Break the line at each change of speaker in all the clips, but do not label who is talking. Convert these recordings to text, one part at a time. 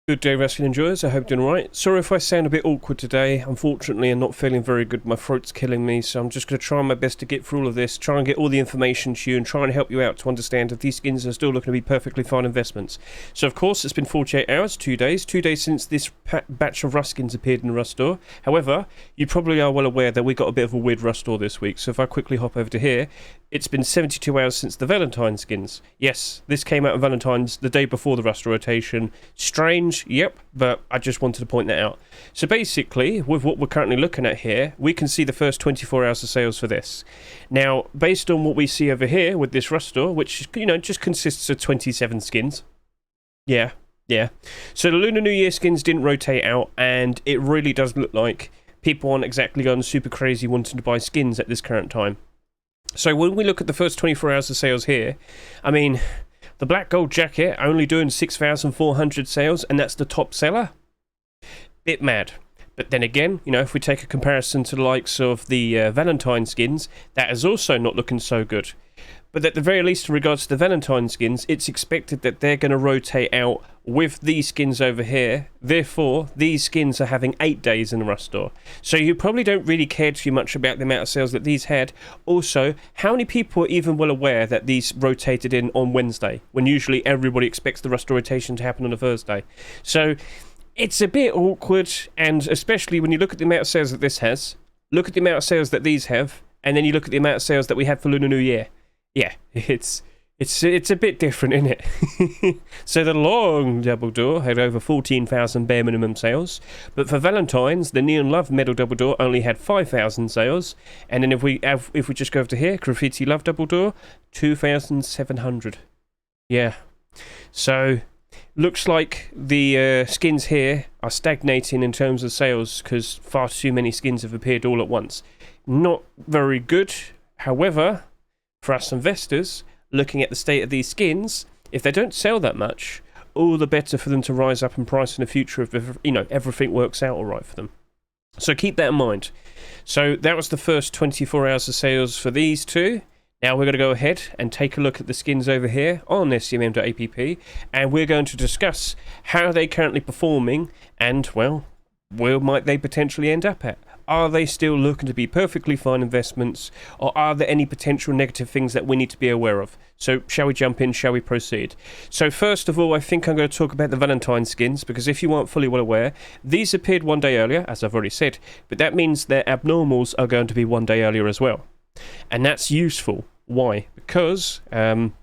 Good day, wrestling enjoyers. I hope you're doing alright. Sorry if I sound a bit awkward today. Unfortunately, I'm not feeling very good. My throat's killing me, so I'm just going to try my best to get through all of this, try and get all the information to you, and try and help you out to understand that these skins are still looking to be perfectly fine investments. So, of course, it's been 48 hours, 2 days since this batch of Rust skins appeared in the Rust store. However, you probably are well aware that we got a bit of a weird Rust store this week, so if I quickly hop over to here, it's been 72 hours since the Valentine skins. Yes, this came out on Valentine's the day before the Rust rotation. Strange, yep, but I just wanted to point that out. So basically, with what we're currently looking at here, we can see the first 24 hours of sales for this. Now, based on what we see over here with this Rust store, which, you know, just consists of 27 skins. Yeah. So the Lunar New Year skins didn't rotate out, and it really does look like people aren't exactly going super crazy wanting to buy skins at this current time. So when we look at the first 24 hours of sales here, I mean, the black gold jacket only doing 6,400 sales, and that's the top seller. Bit mad. But then again, you know, if we take a comparison to the likes of the Valentine skins, that is also not looking so good. But at the very least, in regards to the Valentine skins, it's expected that they're going to rotate out with these skins over here. Therefore, these skins are having 8 days in the Rust store. So you probably don't really care too much about the amount of sales that these had. Also, how many people are even well aware that these rotated in on Wednesday, when usually everybody expects the Rust rotation to happen on a Thursday? So it's a bit awkward, and especially when you look at the amount of sales that this has, look at the amount of sales that these have, and then you look at the amount of sales that we had for Lunar New Year. Yeah, it's a bit different, isn't it? So the long double door had over 14,000 bare minimum sales, but for Valentine's, the Neon Love Medal double door only had 5,000 sales, and then if we just go over to here, Graffiti Love double door, 2,700. Yeah, so looks like the skins here are stagnating in terms of sales because far too many skins have appeared all at once. Not very good. However, for us investors, looking at the state of these skins, if they don't sell that much, all the better for them to rise up in price in the future if, you know, everything works out all right for them. So keep that in mind. So that was the first 24 hours of sales for these two. Now we're going to go ahead and take a look at the skins over here on scmm.app, and we're going to discuss how they're currently performing and, well, where might they potentially end up at? Are they still looking to be perfectly fine investments, or are there any potential negative things that we need to be aware of? So shall we jump in, shall we proceed? So first of all, I think I'm going to talk about the Valentine skins, because if you aren't fully well aware, these appeared 1 day earlier, as I've already said, but that means their abnormals are going to be 1 day earlier as well. And that's useful. Why? Because,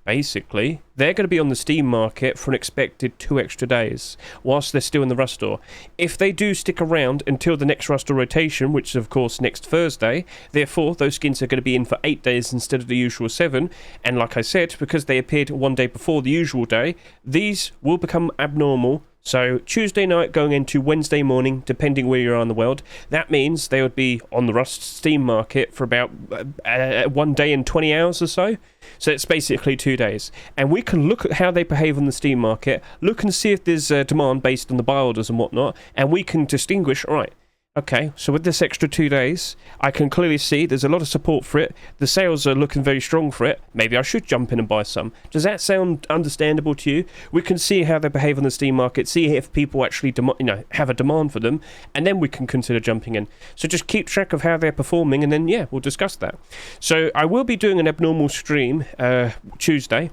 basically, they're going to be on the Steam market for an expected 2 extra days, whilst they're still in the Rust store. If they do stick around until the next Rust store rotation, which is, of course, next Thursday, therefore, those skins are going to be in for 8 days instead of the usual 7, and like I said, because they appeared 1 day before the usual day, these will become abnormal. So Tuesday night going into Wednesday morning, depending where you are in the world, that means they would be on the Rust Steam market for about 1 day and 20 hours or so. So it's basically 2 days. And we can look at how they behave on the Steam market, look and see if there's demand based on the buy orders and whatnot, and we can distinguish, right, okay, so with this extra 2 days, I can clearly see there's a lot of support for it. The sales are looking very strong for it. Maybe I should jump in and buy some. Does that sound understandable to you? We can see how they behave on the Steam market, see if people actually have a demand for them, and then we can consider jumping in. So just keep track of how they're performing, and then, yeah, we'll discuss that. So I will be doing an abnormal stream Tuesday.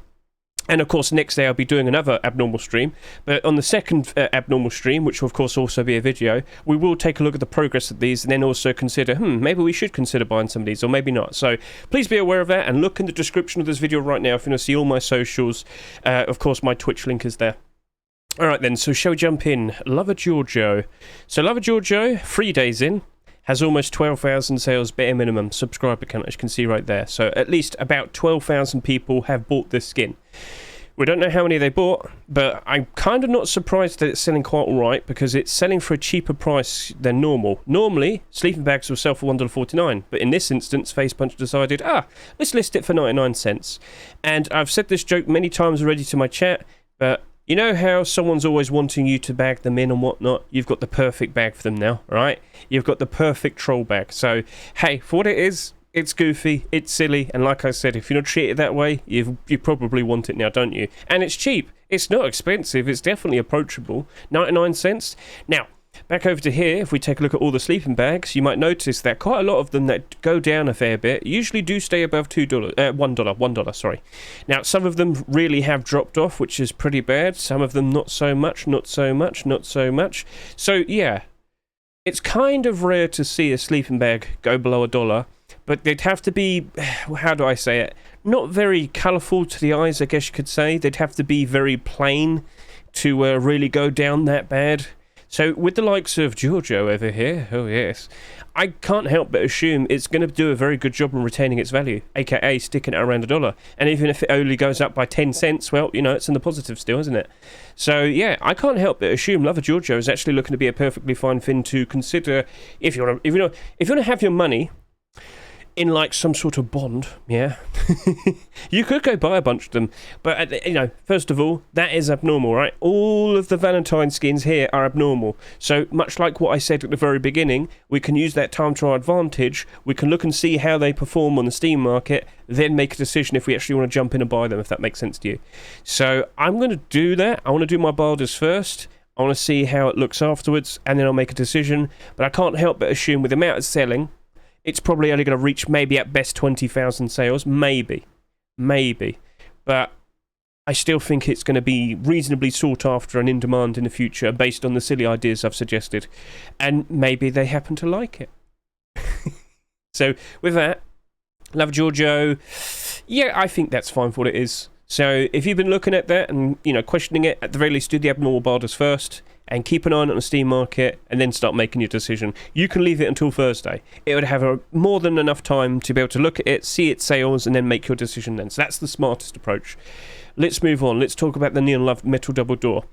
And of course, next day I'll be doing another abnormal stream. But on the second abnormal stream, which will of course also be a video, we will take a look at the progress of these and then also consider, maybe we should consider buying some of these, or maybe not. So please be aware of that, and look in the description of this video right now if you want to see all my socials. Of course, my Twitch link is there. Alright then, so shall we jump in? Giorgio. So Giorgio, 3 days in, has almost 12,000 sales bare minimum subscriber count, as you can see right there. So at least about 12,000 people have bought this skin. We don't know how many they bought, but I'm kind of not surprised that it's selling quite alright, because it's selling for a cheaper price than normal. Normally, sleeping bags will sell for $1.49, but in this instance, Facepunch decided, let's list it for 99 cents. And I've said this joke many times already to my chat, but you know how someone's always wanting you to bag them in and whatnot? You've got the perfect bag for them now, right? You've got the perfect troll bag. So, hey, for what it is, it's goofy, it's silly, and like I said, if you're not treated that way, you probably want it now, don't you? And it's cheap. It's not expensive. It's definitely approachable. 99 cents. Now, back over to here, if we take a look at all the sleeping bags, you might notice that quite a lot of them that go down a fair bit usually do stay above $1, sorry. Now, some of them really have dropped off, which is pretty bad. Some of them not so much, not so much, not so much. So, yeah, it's kind of rare to see a sleeping bag go below $1, but they'd have to be, how do I say it, not very colourful to the eyes, I guess you could say. They'd have to be very plain to really go down that bad. So with the likes of Giorgio over here, oh yes, I can't help but assume it's going to do a very good job in retaining its value, aka sticking at around $1. And even if it only goes up by 10 cents, well, you know, it's in the positive still, isn't it? So yeah, I can't help but assume Love Giorgio is actually looking to be a perfectly fine thing to consider if you want to have your money in like some sort of bond, yeah. You could go buy a bunch of them, but you know, first of all, that is abnormal, right? All of the Valentine skins here are abnormal. So much like what I said at the very beginning, we can use that time to our advantage. We can look and see how they perform on the Steam market, then make a decision if we actually want to jump in and buy them, if that makes sense to you. So I'm going to do that. I want to do my barders first. I want to see how it looks afterwards, and then I'll make a decision. But I can't help but assume with the amount it's selling, it's probably only going to reach maybe at best 20,000 sales. Maybe. But I still think it's going to be reasonably sought after and in demand in the future based on the silly ideas I've suggested. And maybe they happen to like it. So with that, Love Giorgio, yeah, I think that's fine for what it is. So if you've been looking at that and, you know, questioning it, at the very least do the abnormal barders first and keep an eye on it on the Steam market and then start making your decision. You can leave it until Thursday. It would have more than enough time to be able to look at it, see its sales, and then make your decision then. So that's the smartest approach. Let's move on. Let's talk about the Neon Love Metal Double Door.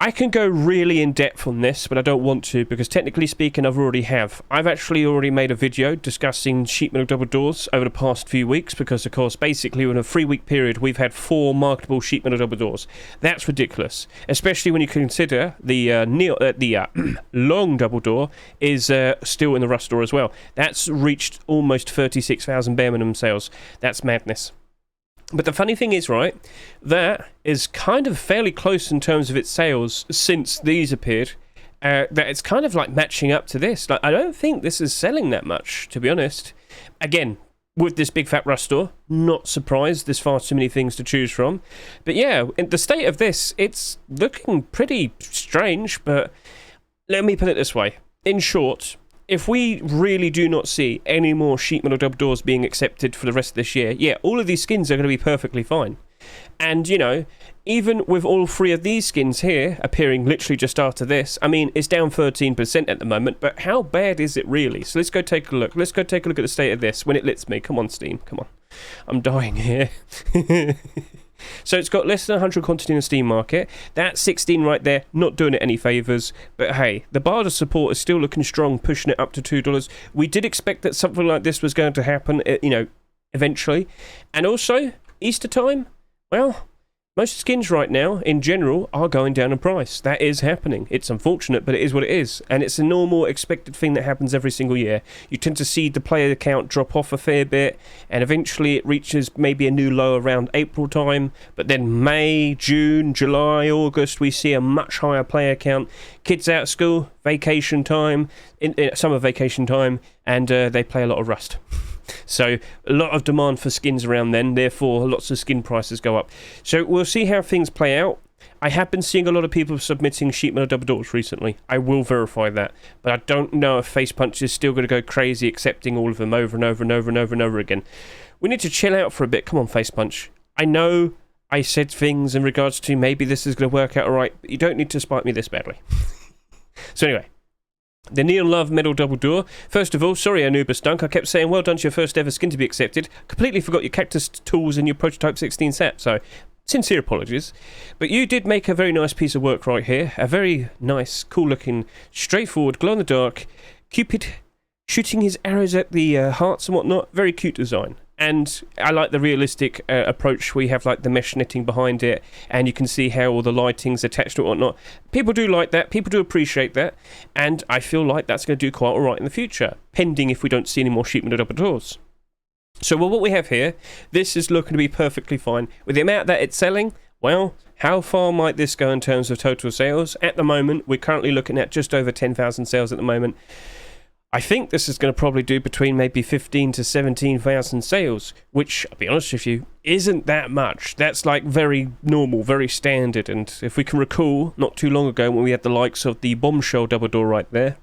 I can go really in depth on this, but I don't want to because technically speaking, I've actually already made a video discussing sheet metal double doors over the past few weeks because, of course, basically in a 3-week period, we've had 4 marketable sheet metal double doors. That's ridiculous, especially when you consider the long double door is still in the rust door as well. That's reached almost 36,000 bare minimum sales. That's madness. But the funny thing is, right, that is kind of fairly close in terms of its sales since these appeared, that it's kind of like matching up to this. Like, I don't think this is selling that much, to be honest. Again, with this big fat rust store, not surprised, there's far too many things to choose from. But yeah, in the state of this, it's looking pretty strange, but let me put it this way. In short, if we really do not see any more sheet metal double doors being accepted for the rest of this year, yeah, all of these skins are going to be perfectly fine. And, you know, even with all 3 of these skins here appearing literally just after this, I mean, it's down 13% at the moment, but how bad is it really? So let's go take a look. Let's go take a look at the state of this when it lets me. Come on, Steam. Come on. I'm dying here. So it's got less than 100 quantity in the Steam market. That 16 right there, not doing it any favours. But hey, the barter support is still looking strong, pushing it up to $2. We did expect that something like this was going to happen, you know, eventually. And also, Easter time, well, most skins right now, in general, are going down in price. That is happening. It's unfortunate, but it is what it is. And it's a normal, expected thing that happens every single year. You tend to see the player count drop off a fair bit, and eventually it reaches maybe a new low around April time. But then May, June, July, August, we see a much higher player count. Kids out of school, vacation time, summer vacation time, and they play a lot of Rust. So a lot of demand for skins around then, therefore lots of skin prices go up. So we'll see how things play out. I have been seeing a lot of people submitting sheet metal double doors recently. I will verify that, but I don't know if Face Punch is still going to go crazy accepting all of them over and over and over and over and over again. We need to chill out for a bit. Come on, Face Punch. I know I said things in regards to maybe this is going to work out alright, but you don't need to spite me this badly. So anyway, the Neon Love Metal Double Door. First of all, sorry Anubis Dunk, I kept saying well done to your first ever skin to be accepted. Completely forgot your cactus tools in your Prototype 16 set, so sincere apologies. But you did make a very nice piece of work right here. A very nice, cool looking, straightforward, glow-in-the-dark Cupid shooting his arrows at the hearts and whatnot. Very cute design. And I like the realistic approach. We have like the mesh netting behind it, and you can see how all the lighting's attached to it and whatnot. People do like that. People do appreciate that. And I feel like that's going to do quite all right in the future, pending if we don't see any more sheet metal double doors. So well, what we have here, this is looking to be perfectly fine. With the amount that it's selling, Well, how far might this go in terms of total sales? At the moment, we're currently looking at just over 10,000 sales at the moment. I think this is going to probably do between maybe 15 to 17,000 sales, which, I'll be honest with you, isn't that much. That's like very normal, very standard. And if we can recall, not too long ago when we had the likes of the Bombshell double door right there,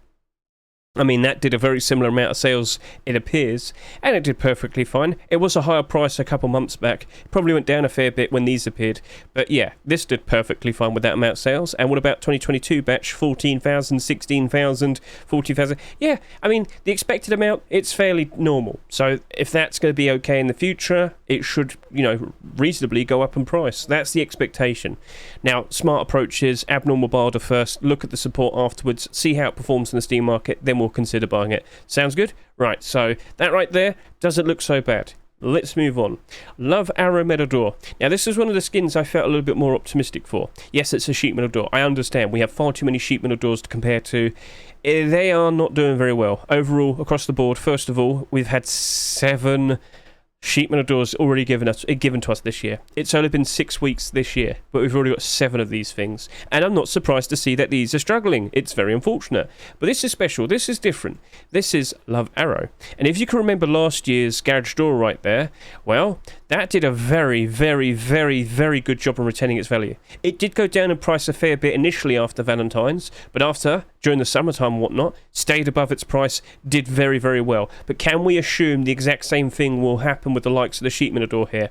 I mean, that did a very similar amount of sales, it appears, and it did perfectly fine. It was a higher price a couple months back. It probably went down a fair bit when these appeared. But yeah, this did perfectly fine with that amount of sales. And what about 2022 batch? 14,000, 16,000, 40,000. Yeah, I mean, the expected amount, it's fairly normal. So if that's going to be okay in the future, it should, you know, reasonably go up in price. That's the expectation. Now, smart approach is abnormal barter first, look at the support afterwards, see how it performs in the Steam market, then we'll consider buying it. Sounds good? Right, so that right there doesn't look so bad. Let's move on. Love Arrow Metal Door. Now, this is one of the skins I felt a little bit more optimistic for. Yes, it's a sheet metal door. I understand. We have far too many sheet metal doors to compare to. They are not doing very well. Overall, across the board, first of all, we've had 7 sheet metal doors already given to us this year. It's only been 6 weeks this year, but we've already got 7 of these things. And I'm not surprised to see that these are struggling. It's very unfortunate. But this is special. This is different. This is Love Arrow. And if you can remember last year's garage door right there, well, that did a very, very, very, very good job on retaining its value. It did go down in price a fair bit initially after Valentine's, but after, during the summertime and whatnot, stayed above its price, did very, very well. But can we assume the exact same thing will happen with the likes of the sheet metal door here?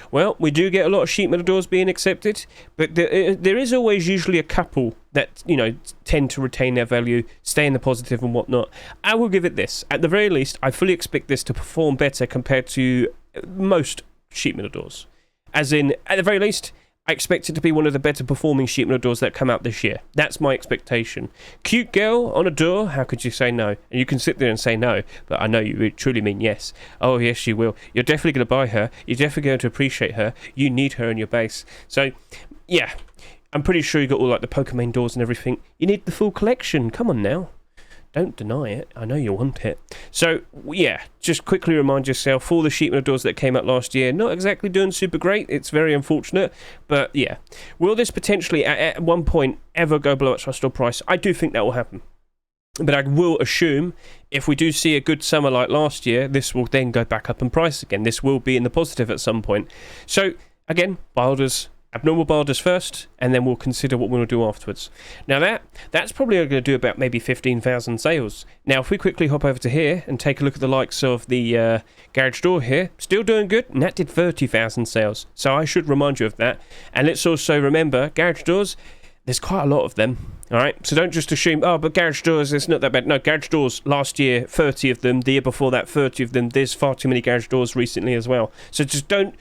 Well, we do get a lot of sheet metal doors being accepted, but there is always usually a couple that, you know, tend to retain their value, stay in the positive and whatnot. I will give it this. At the very least, I fully expect this to perform better compared to most sheet metal doors. As in, at the very least, I expect it to be one of the better performing sheet metal doors that come out this year. That's my expectation. Cute girl on a door, how could you say no? And you can sit there and say no, but I know you truly mean yes. Oh yes, you will. You're definitely going to buy her. You're definitely going to appreciate her. You need her in your base. So, yeah, I'm pretty sure you got all like the Pokemon doors and everything. You need the full collection. Come on now. Don't deny it. I know you want it. So, yeah, just quickly remind yourself, all the sheet metal doors that came out last year, not exactly doing super great. It's very unfortunate. But, yeah. Will this potentially, at one point, ever go below its restore price? I do think that will happen. But I will assume, if we do see a good summer like last year, this will then go back up in price again. This will be in the positive at some point. So, again, bilders, abnormal bilders first, and then we'll consider what we'll do afterwards. Now that's probably going to do about maybe 15,000 sales. Now if we quickly hop over to here and take a look at the likes of the garage door here, still doing good, and that did 30,000 sales. So I should remind you of that. And let's also remember, garage doors, there's quite a lot of them. Alright, so don't just assume, oh, but garage doors, it's not that bad. No, garage doors, last year, 30 of them. The year before that, 30 of them. There's far too many garage doors recently as well. So just don't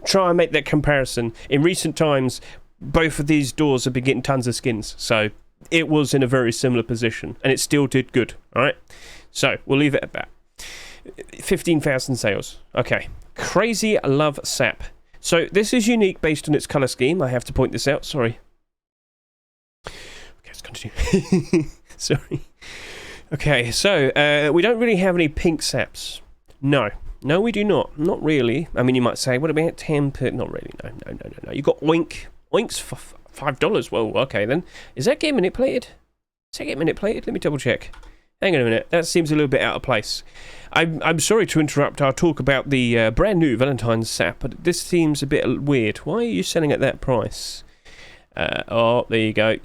try and make that comparison. In recent times, both of these doors have been getting tons of skins. So it was in a very similar position, and it still did good. Alright, so we'll leave it at that. 15,000 sales. Okay, Crazy Love SAP. So this is unique based on its colour scheme. I have to point this out, sorry. Let's continue. Sorry. Okay, so we don't really have any pink saps. No, we do not. Not really. I mean, you might say, what about tempered? Not really. No. You got Oink. Oink's for $5. Whoa, okay then. Is that game manipulated? Let me double check. Hang on a minute. That seems a little bit out of place. I'm sorry to interrupt our talk about the brand new Valentine sap, but this seems a bit weird. Why are you selling at that price? Oh, there you go.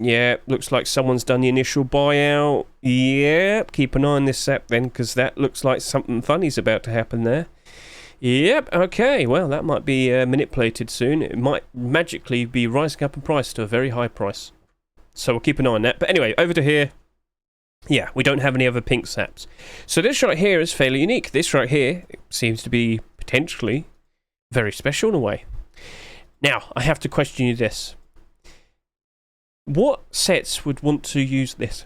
Yeah, looks like someone's done the initial buyout. Yep, keep an eye on this sap then, because that looks like something funny's about to happen there. Yep, okay, well, that might be manipulated soon. It might magically be rising up in price to a very high price. So we'll keep an eye on that. But anyway, over to here. Yeah, we don't have any other pink saps. So this right here is fairly unique. This right here seems to be potentially very special in a way. Now, I have to question you this. What sets would want to use this?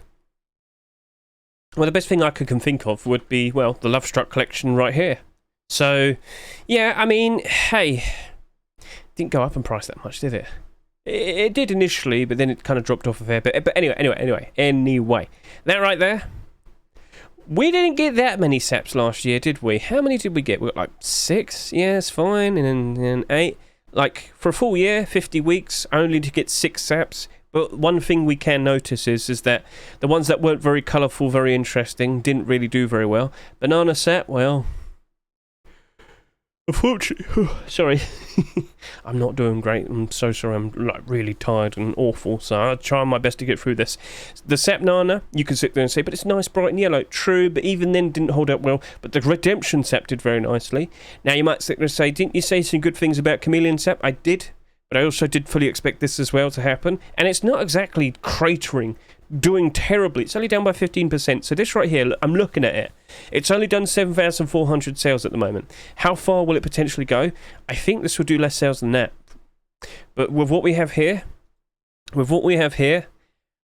Well, the best thing I can think of would be, well, the Lovestruck collection right here. So, yeah, I mean, hey, didn't go up in price that much, did it? It did initially, but then it kind of dropped off a fair bit. But anyway, that right there. We didn't get that many saps last year, did we? How many did we get? We got like 6. Yes, fine, and then 8. like for a full year, 50 weeks, only to get 6 saps. But one thing we can notice is that the ones that weren't very colourful, very interesting, didn't really do very well. Banana sap, well, unfortunately, sorry, I'm not doing great. I'm so sorry. I'm like really tired and awful. So I'll try my best to get through this. The sap nana, you can sit there and say, but it's nice, bright and yellow. True, but even then didn't hold up well. But the redemption sap did very nicely. Now you might sit there and say, didn't you say some good things about Chameleon sap? I did. But I also did fully expect this as well to happen. And it's not exactly cratering, doing terribly. It's only down by 15%. So this right here, I'm looking at it. It's only done 7,400 sales at the moment. How far will it potentially go? I think this will do less sales than that. But with what we have here,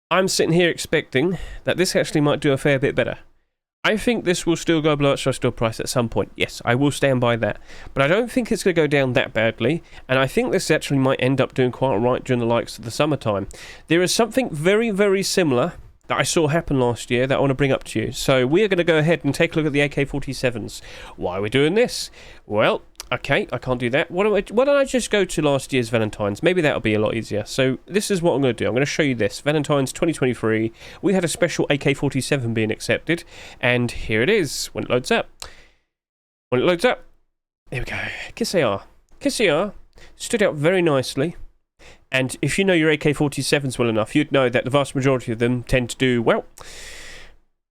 I'm sitting here expecting that this actually might do a fair bit better. I think this will still go below its store price at some point. Yes, I will stand by that. But I don't think it's going to go down that badly. And I think this actually might end up doing quite alright during the likes of the summertime. There is something very, very similar that I saw happen last year that I want to bring up to you. So we are going to go ahead and take a look at the AK47s. Why are we doing this? Well, okay, I can't do that. Why don't I just go to last year's Valentine's? Maybe that'll be a lot easier. So this is what I'm going to do. I'm going to show you this. Valentine's 2023. We had a special AK47 being accepted. And here it is when it loads up. When it loads up. Here we go. Kiss AR. Kiss AR stood out very nicely. And if you know your AK-47s well enough, you'd know that the vast majority of them tend to do, well,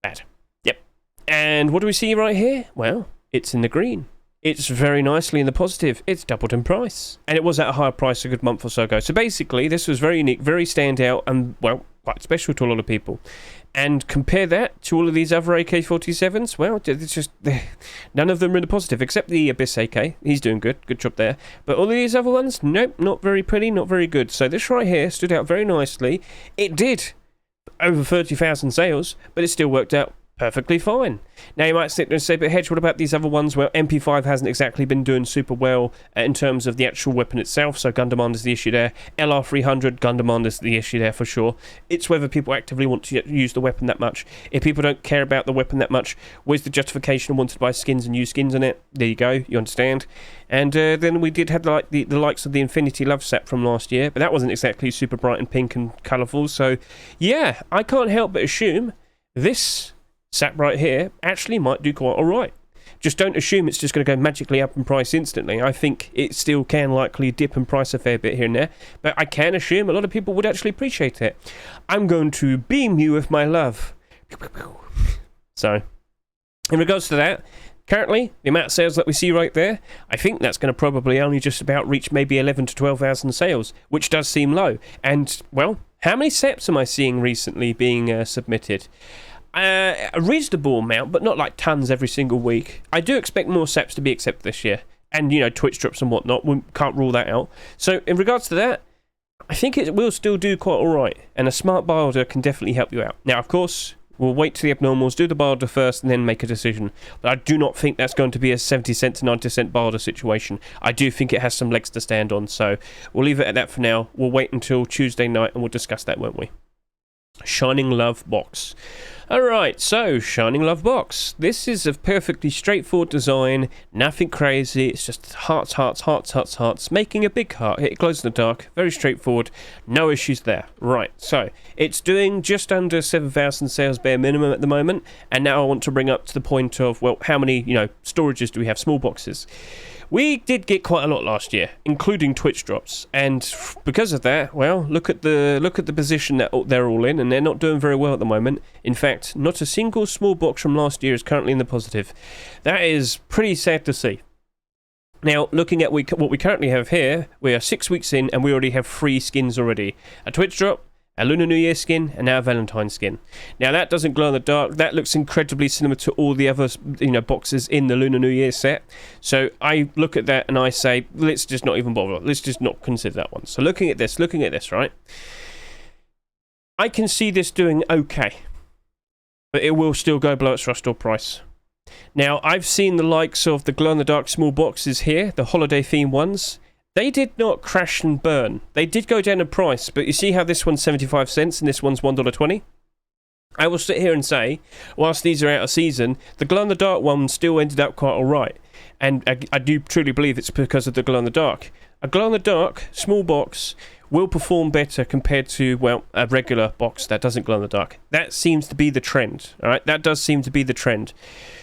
bad. Yep. And what do we see right here? Well, it's in the green. It's very nicely in the positive. It's doubled in price. And it was at a higher price a good month or so ago. So basically, this was very unique, very standout, and, well, quite special to a lot of people. And compare that to all of these other AK-47s, well, it's just, none of them are in the positive, except the Abyss AK. He's doing good job there. But all of these other ones, nope, not very pretty, not very good. So this right here stood out very nicely. It did over 30,000 sales, but it still worked out perfectly fine. Now you might sit there and say, but Hedge, what about these other ones? Well, MP5 hasn't exactly been doing super well in terms of the actual weapon itself, so gun demand is the issue there. LR300, gun demand is the issue there for sure. It's whether people actively want to use the weapon that much. If people don't care about the weapon that much, where's the justification of wanting to buy skins and use skins on it? There you go, you understand. And then we did have the likes of the Infinity Love SAP from last year, but that wasn't exactly super bright and pink and colourful, so yeah, I can't help but assume this SAP right here actually might do quite alright. Just don't assume it's just going to go magically up in price instantly. I think it still can likely dip in price a fair bit here and there, but I can assume a lot of people would actually appreciate it. I'm going to beam you with my love. So, in regards to that, currently, the amount of sales that we see right there, I think that's going to probably only just about reach maybe 11 to 12,000 sales, which does seem low. And, well, how many SEPs am I seeing recently being submitted? A reasonable amount, but not like tons every single week. I do expect more SEPs to be accepted this year. And, you know, Twitch drops and whatnot, we can't rule that out. So, in regards to that, I think it will still do quite alright. And a smart builder can definitely help you out. Now, of course, we'll wait to the abnormals, do the builder first, and then make a decision. But I do not think that's going to be a 70-cent to 90-cent builder situation. I do think it has some legs to stand on. So, we'll leave it at that for now. We'll wait until Tuesday night and we'll discuss that, won't we? Shining Love box. Alright, so Shining Love box. This is a perfectly straightforward design, nothing crazy, it's just hearts, hearts, hearts, hearts, hearts, making a big heart. It glows in the dark, very straightforward, no issues there. Right, so it's doing just under 7,000 sales bare minimum at the moment, and now I want to bring up to the point of, well, how many, storages do we have, small boxes? We did get quite a lot last year, including Twitch drops, and because of that, well, look at the position that they're all in, and they're not doing very well at the moment. In fact, not a single small box from last year is currently in the positive. That is pretty sad to see. Now, looking at what we currently have here, we are 6 weeks in, and we already have 3 skins already. A Twitch drop, a Lunar New Year skin, and now a Valentine skin. Now, that doesn't glow in the dark. That looks incredibly similar to all the other, boxes in the Lunar New Year set. So I look at that and I say, let's just not even bother. Let's just not consider that one. So looking at this, right? I can see this doing okay, but it will still go below its rust price. Now, I've seen the likes of the glow-in-the-dark small boxes here, the holiday theme ones. They did not crash and burn. They did go down in price, but you see how this one's 75 cents and this one's $1.20? I will sit here and say, whilst these are out of season, the glow-in-the-dark one still ended up quite alright. And I do truly believe it's because of the glow-in-the-dark. a glow-in-the-dark small box will perform better compared to, well, a regular box that doesn't glow in the dark. That seems to be the trend, all right? That does seem to be the trend.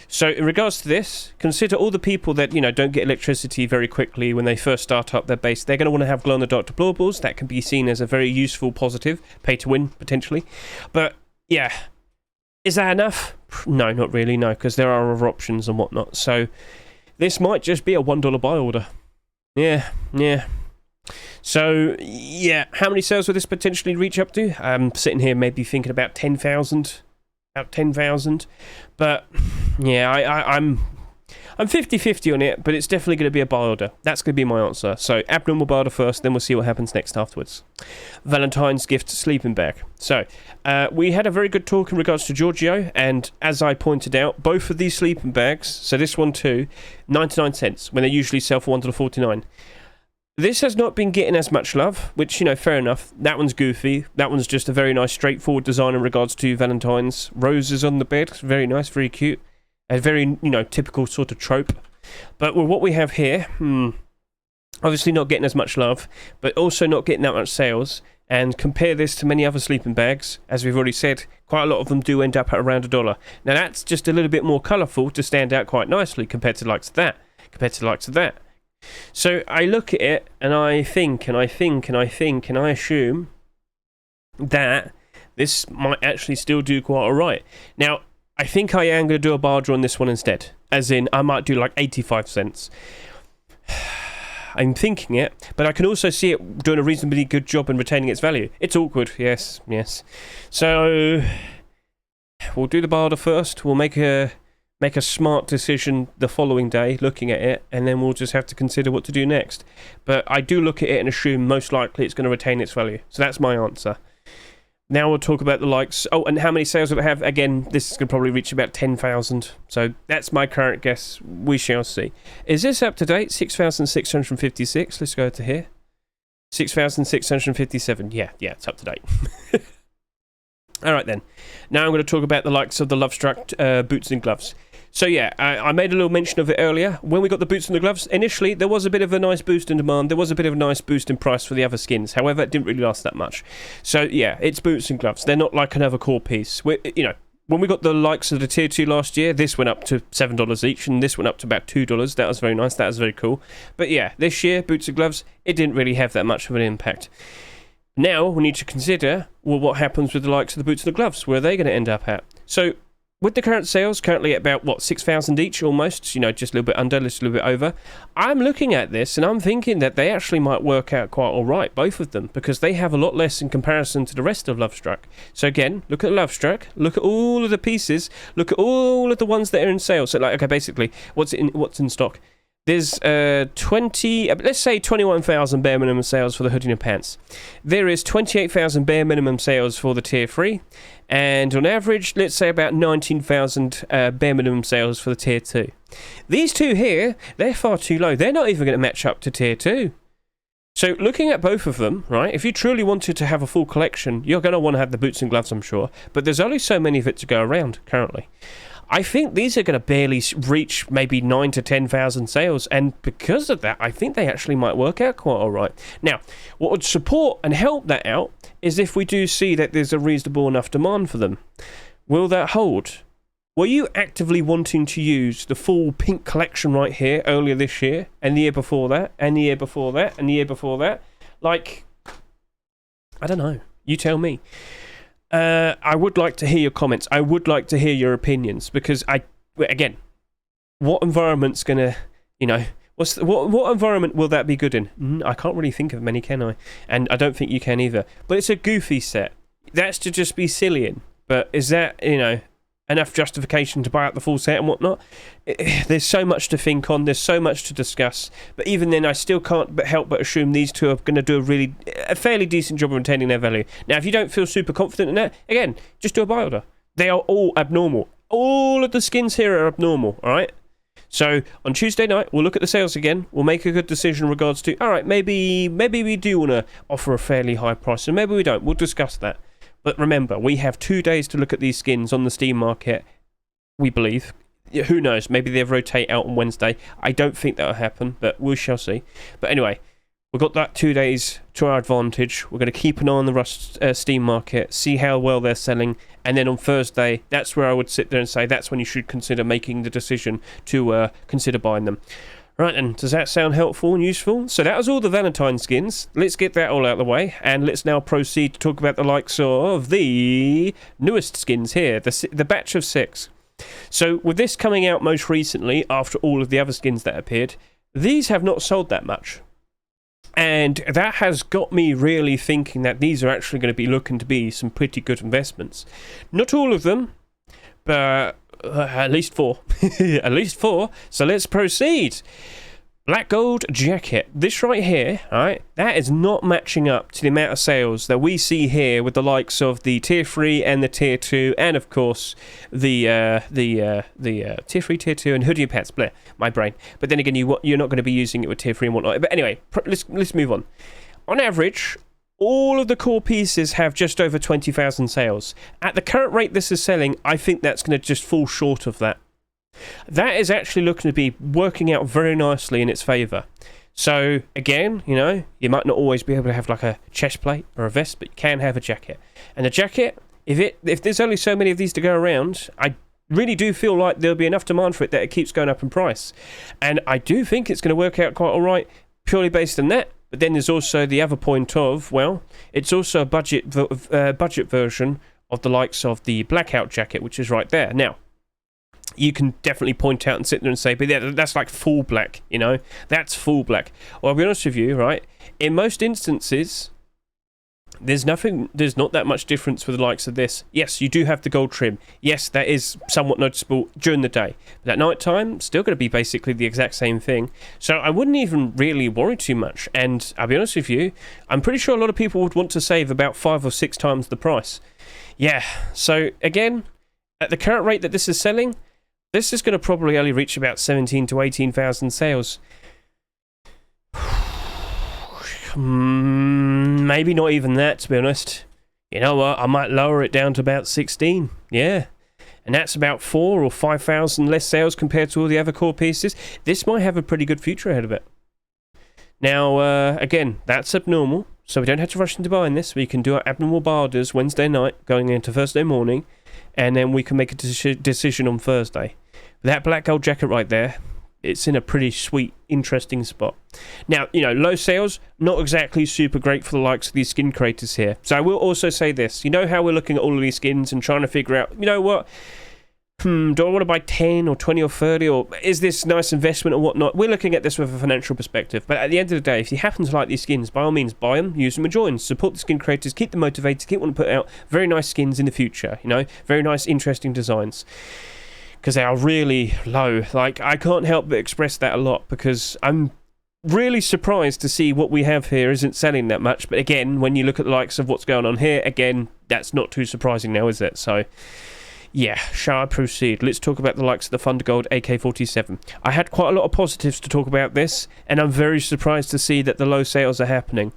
So in regards to this, consider all the people that, you know, don't get electricity very quickly when they first start up their base. They're going to want to have glow-in-the-dark deplorables. That can be seen as a very useful positive, pay to win, potentially. But, yeah, is that enough? No, not really, no, because there are other options and whatnot. So this might just be a $1 buy order. Yeah. So, yeah, how many sales will this potentially reach up to? I'm sitting here maybe thinking about 10,000. About 10,000. But, yeah, I'm 50-50 on it, but it's definitely going to be a buy order. That's going to be my answer. So, abnormal buy order first, then we'll see what happens next afterwards. Valentine's gift sleeping bag. So, we had a very good talk in regards to Giorgio, and as I pointed out, both of these sleeping bags, so this one too, 99 cents, when they usually sell for $1.49. This has not been getting as much love, which, you know, fair enough. That one's goofy. That one's just a very nice, straightforward design in regards to Valentine's. Roses on the bed. Very nice, very cute. A very, you know, typical sort of trope. But with what we have here, obviously not getting as much love, but also not getting that much sales. And compare this to many other sleeping bags. As we've already said, quite a lot of them do end up at around $1. Now, that's just a little bit more colourful to stand out quite nicely compared to the likes of that. So I look at it and I think and I assume that this might actually still do quite alright. Now, I think I am going to do a bargain on this one instead. As in, I might do like 85 cents. I'm thinking it, but I can also see it doing a reasonably good job in retaining its value. It's awkward, yes. So, we'll do the bargain first. We'll make a smart decision the following day, looking at it, and then we'll just have to consider what to do next. But I do look at it and assume most likely it's going to retain its value. So that's my answer. Now we'll talk about the likes. Oh, and how many sales will it have? Again, this is going to probably reach about 10,000. So that's my current guess. We shall see. Is this up to date? 6,656. Let's go to here. 6,657. Yeah, it's up to date. All right, then. Now I'm going to talk about the likes of the Lovestruck boots and gloves. So, yeah, I made a little mention of it earlier. When we got the boots and the gloves, initially, there was a bit of a nice boost in demand. There was a bit of a nice boost in price for the other skins. However, it didn't really last that much. So, yeah, it's boots and gloves. They're not like another core piece. You know, when we got the likes of the Tier 2 last year, this went up to $7 each, and this went up to about $2. That was very nice. That was very cool. But, yeah, this year, boots and gloves, it didn't really have that much of an impact. Now, we need to consider, well, what happens with the likes of the boots and the gloves? Where are they going to end up at? So, with the current sales, currently at about, 6,000 each almost, you know, just a little bit under, just a little bit over, I'm looking at this and I'm thinking that they actually might work out quite alright, both of them, because they have a lot less in comparison to the rest of Lovestruck. So again, look at Lovestruck, look at all of the pieces, look at all of the ones that are in sale. So, like, okay, basically, what's in stock? There's 20, let's say 21,000 bare minimum sales for the hoodie and pants. There is 28,000 bare minimum sales for the Tier 3. And on average, let's say about 19,000 bare minimum sales for the Tier 2. These two here, they're far too low. They're not even going to match up to Tier 2. So looking at both of them, right, if you truly wanted to have a full collection, you're going to want to have the boots and gloves, I'm sure. But there's only so many of it to go around currently. I think these are going to barely reach maybe 9,000 to 10,000 sales, and because of that, I think they actually might work out quite alright. Now, what would support and help that out is if we do see that there's a reasonable enough demand for them. Will that hold? Were you actively wanting to use the full pink collection right here earlier this year, and the year before that, and the year before that, and the year before that? Like, I don't know. You tell me. I would like to hear your comments. I would like to hear your opinions, because again, what environment's gonna, you know, what environment will that be good in? I can't really think of many, can I? And I don't think you can either. But it's a goofy set. That's to just be silly in. But is that, you know, enough justification to buy out the full set and whatnot? There's so much to think on. There's so much to discuss. But even then, I still can't help but assume these two are going to do a fairly decent job of retaining their value. Now, if you don't feel super confident in that, again, just do a buy order. They are all abnormal. All of the skins here are abnormal, all right? So, on Tuesday night, we'll look at the sales again. We'll make a good decision in regards to, all right, maybe we do want to offer a fairly high price, and maybe we don't. We'll discuss that. But remember, we have 2 days to look at these skins on the Steam market, we believe. Who knows? Maybe they'll rotate out on Wednesday. I don't think that'll happen, but we shall see. But anyway, We've got that 2 days to our advantage. We're going to keep an eye on the Rust Steam market, see how well they're selling, and then on Thursday, that's where I would sit there and say that's when you should consider making the decision to consider buying them. Right then, does that sound helpful and useful? So that was all the Valentine skins. Let's get that all out of the way, and let's now proceed to talk about the likes of the newest skins here, the batch of 6. So with this coming out most recently, after all of the other skins that appeared, these have not sold that much. And that has got me really thinking that these are actually going to be looking to be some pretty good investments. Not all of them, but at least 4. At least 4. So let's proceed. Black gold jacket. This right here, right, that is not matching up to the amount of sales that we see here with the likes of the tier 3 and the tier 2, and of course the tier 3, tier 2, and hoodie pets. Bleh, my brain. But then again, you're not going to be using it with tier 3 and whatnot. But anyway, let's move on. On average, all of the core pieces have just over 20,000 sales. At the current rate this is selling, I think that's going to just fall short of that. That is actually looking to be working out very nicely in its favour. So again, you know, you might not always be able to have like a chest plate or a vest, but you can have a jacket. And the jacket, if there's only so many of these to go around, I really do feel like there'll be enough demand for it that it keeps going up in price. And I do think it's going to work out quite alright, purely based on that. But then there's also the other point of, well, it's also a budget version of the likes of the blackout jacket, which is right there. Now, you can definitely point out and sit there and say, but yeah, that's like full black, you know? That's full black. Well, I'll be honest with you, right? In most instances, there's not that much difference with the likes of this. Yes, you do have the gold trim. Yes, that is somewhat noticeable during the day. But at night time, still going to be basically the exact same thing. So I wouldn't even really worry too much. And I'll be honest with you, I'm pretty sure a lot of people would want to save about 5 or 6 times the price. Yeah, so again, at the current rate that this is selling, this is going to probably only reach about 17 to 18,000 sales. Maybe not even that, to be honest. You know what? I might lower it down to about 16. Yeah. And that's about 4 or 5,000 less sales compared to all the other core pieces. This might have a pretty good future ahead of it. Now, again, that's abnormal. So we don't have to rush into buying this. We can do our abnormal buy orders Wednesday night, going into Thursday morning. And then we can make a decision on Thursday. That black gold jacket right there, it's in a pretty sweet, interesting spot. Now, you know, low sales, not exactly super great for the likes of these skin creators here. So I will also say this. You know how we're looking at all of these skins and trying to figure out, you know what? Do I want to buy 10 or 20 or 30, or is this nice investment or whatnot? We're looking at this with a financial perspective. But at the end of the day, if you happen to like these skins, by all means, buy them, use them, and join. Support the skin creators, keep them motivated, keep wanting to put out very nice skins in the future, you know? Very nice, interesting designs. Because they are really low. Like, I can't help but express that a lot, because I'm really surprised to see what we have here isn't selling that much. But again, when you look at the likes of what's going on here, again, that's not too surprising now, is it? So, yeah, shall I proceed? Let's talk about the likes of the Thundergold AK47. I had quite a lot of positives to talk about this, and I'm very surprised to see that the low sales are happening.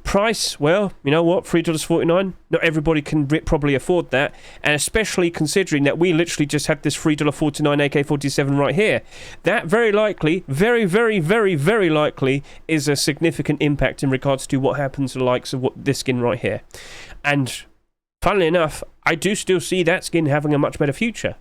Price, well, you know what, $3.49. Not everybody can probably afford that, and especially considering that we literally just had this $3.49 AK47 right here. That very likely, very, very, very, very likely is a significant impact in regards to what happens to the likes of this skin right here. And funnily enough, I do still see that skin having a much better future.